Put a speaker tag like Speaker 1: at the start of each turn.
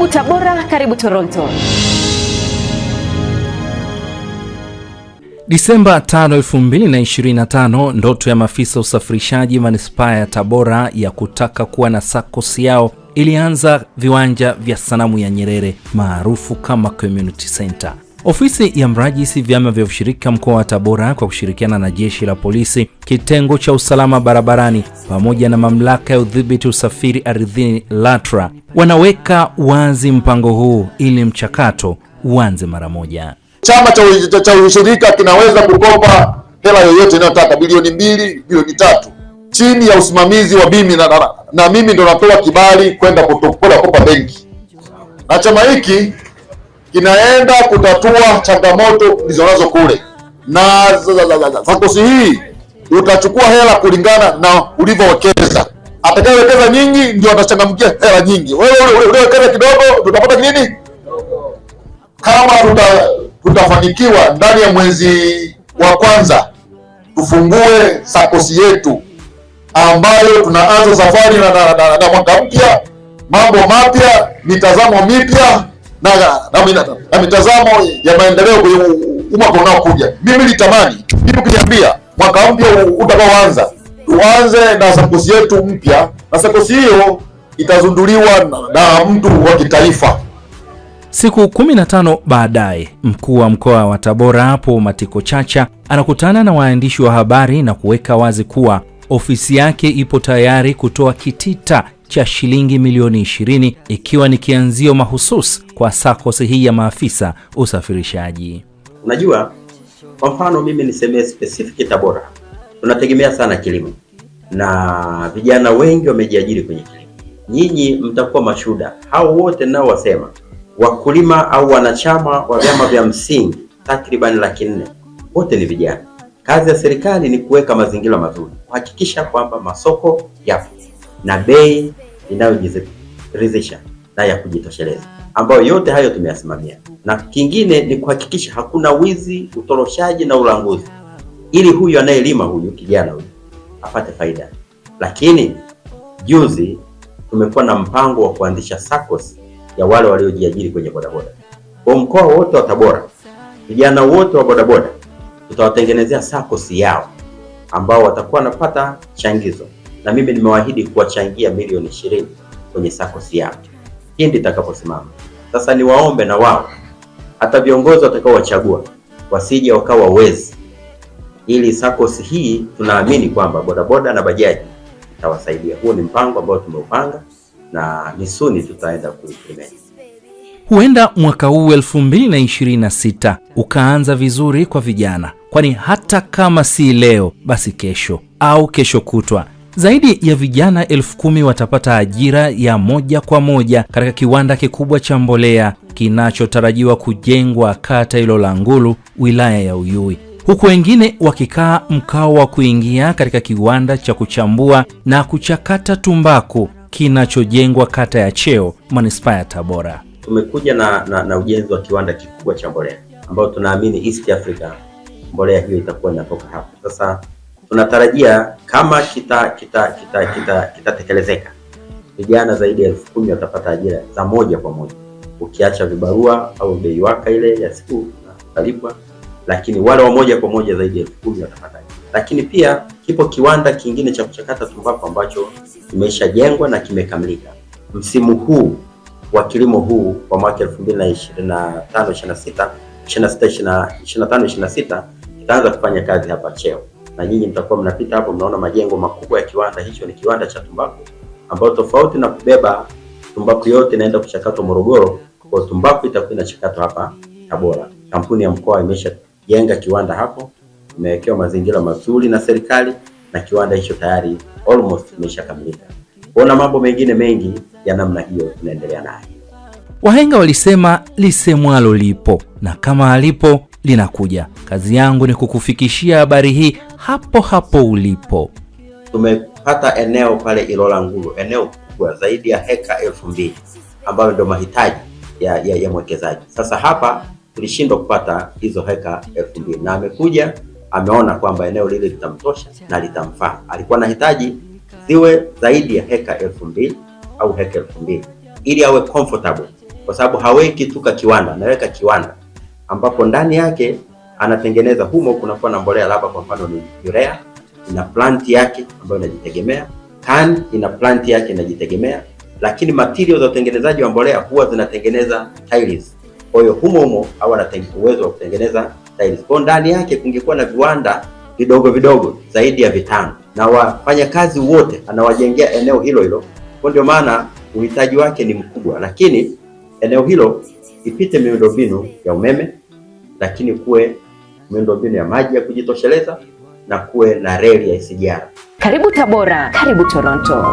Speaker 1: Karibu Tabora, karibu Toronto.
Speaker 2: Disemba 5, 2025, ndoto ya maafisa usafirishaji manispaa ya Tabora ya kutaka kuwa na SACCOS yao ilianza viwanja vya sanamu ya Nyerere maarufu kama Community Center. Ofisi ya mrajisi vyama vya ushirika mkoa wa Tabora kwa kushirikiana na jeshi la polisi, kitengo cha usalama barabarani pamoja na mamlaka ya udhibiti usafiri ardhini LATRA wanaweka wazi mpango huu ili mchakato uanze mara moja.
Speaker 3: Chama cha ushirika kinaweza kukopa hela yoyote inayotaka, bilioni 2, bilioni 3, chini ya usimamizi wa mimi na mimi ndo natoa kibali kwenda kukopa benki, na chama hiki kinaenda kutatua changamoto zilizonazo kule. Na SACCOS hii utachukua hela kulingana na ulivyowekeza. Atakayewekeza nyingi ndio atachangamkia hela nyingi. Wewe uliwekeza kidogo utapata nini? Kama tutafanikiwa ndani ya mwezi wa kwanza tufungue SACCOS yetu ambayo tunaanza safari na mwaka mpya, mambo mapya, mitazamo mipya na mitazamo ya maendeleo kwenye mwaka unaokuja. Mimi nitamani kitu kiniambia mwaka mpya utakaoanza tuanze na SACCOS yetu mpya, na SACCOS hiyo itazunduliwa na mtu wa kitaifa.
Speaker 2: Siku 15 baadaye, mkuu wa mkoa wa Tabora hapo Matiko Chacha anakutana na waandishi wa habari na kuweka wazi kuwa ofisi yake ipo tayari kutoa kitita cha shilingi milioni 20 ikiwa ni kianzio mahususi kwa SACCOS hii ya maafisa usafirishaji.
Speaker 4: Unajua, kwa mfano mimi niseme specific Tabora, tunategemea sana kilimo na vijana wengi wamejiajiri kwenye kilimo. Nyinyi mtakuwa mashuhuda, hao wote nao wasema wakulima au wanachama wa vyama vya msingi takriban 400,000 wote ni vijana. Kazi ya serikali ni kuweka mazingira mazuri, kuhakikisha kwamba masoko yapo na bei inayojiridhisha na ya kujitosheleza, ambayo yote hayo tumeyasimamia. Na kingine ni kuhakikisha hakuna wizi, utoroshaji na ulanguzi, ili huyu anayelima, huyu kijana huyu apate faida. Lakini juzi tumekuwa na mpango wa kuanzisha SACCOS ya wale waliojiajiri kwenye bodaboda. Kwa mkoa wote wa Tabora, vijana wote wa bodaboda tutawatengenezea SACCOS yao ambao watakuwa wanapata changizo, na mimi nimewaahidi kuwachangia milioni 20 kwenye SACCOS yao pindi itakaposimama. Sasa niwaombe na wao, hata viongozi watakaowachagua wasije wakawa wezi, ili SACCOS hii tunaamini kwamba bodaboda na bajaji itawasaidia. Huo ni mpango ambao tumeupanga na ni suni tutaenda kuimplement.
Speaker 2: Huenda mwaka huu 2026 ukaanza vizuri kwa vijana, kwani hata kama si leo basi kesho au kesho kutwa zaidi ya vijana 10,000 watapata ajira ya moja kwa moja katika kiwanda kikubwa cha mbolea kinachotarajiwa kujengwa kata Ilola Ngulu, wilaya ya Uyui, huku wengine wakikaa mkao wa kuingia katika kiwanda cha kuchambua na kuchakata tumbaku kinachojengwa kata ya Cheo, manispaa ya Tabora.
Speaker 4: Tumekuja na ujenzi wa kiwanda kikubwa cha mbolea ambao tunaamini East Africa mbolea hiyo itakuwa inatoka hapo. Sasa tunatarajia kama kitatekelezeka, vijana zaidi ya 10,000 watapata ajira za moja kwa moja, ukiacha vibarua au bei waka ile ya siku na talipwa, lakini wale wa moja kwa moja zaidi ya 10,000 watapata ajira. Lakini pia kipo kiwanda kingine cha kuchakata tumbaku ambacho kimeshajengwa na kimekamilika. Msimu huu wa kilimo huu wa mwaka 2025-26 itaanza kufanya kazi hapa Cheo, na nyinyi mtakuwa mnapita hapo mnaona majengo makubwa ya kiwanda hicho. Ni kiwanda cha tumbaku ambao tofauti na kubeba tumbaku yote inaenda kuchakatwa Morogoro, kwa tumbaku itakuwa inachakatwa hapa Tabora. Kampuni ya mkoa imeshajenga kiwanda hapo, imewekewa mazingira mazuri na serikali, na kiwanda hicho tayari almost imeshakamilika. Kuna mambo mengine mengi ya namna hiyo tunaendelea nayo.
Speaker 2: Wahenga walisema lisemwalo lipo, na kama halipo linakuja. Kazi yangu ni kukufikishia habari hii hapo hapo ulipo.
Speaker 4: Tumepata eneo pale Ilola Ngulu, eneo kubwa zaidi ya heka 2,000 ambayo ndio mahitaji ya mwekezaji. Sasa hapa tulishindwa kupata hizo heka 2,000, na amekuja ameona kwamba eneo lile litamtosha na litamfaa. Alikuwa anahitaji ziwe zaidi ya heka 2,000 au heka 2,000 ili awe comfortable kwa sababu haweki tu kiwanda, anaweka kiwanda ambapo ndani yake anatengeneza, humo kunakuwa na mbolea, labda kwa mfano ni urea, ina plant yake ambayo inajitegemea, CAN ina plant yake inajitegemea, lakini material za utengenezaji wa mbolea huwa zinatengeneza tiles. Kwa hiyo humo au ana uwezo wa kutengeneza tiles. Kwa ndani yake kungekuwa na viwanda vidogo vidogo zaidi ya 5 na wafanyakazi wote anawajengea eneo hilo hilo. Kwa ndio maana uhitaji wake ni mkubwa, lakini eneo hilo ipite miundombinu ya umeme, lakini kuwe miundombinu ya maji ya kujitosheleza na kuwe na reli ya SGR.
Speaker 1: Karibu Tabora, karibu Toronto.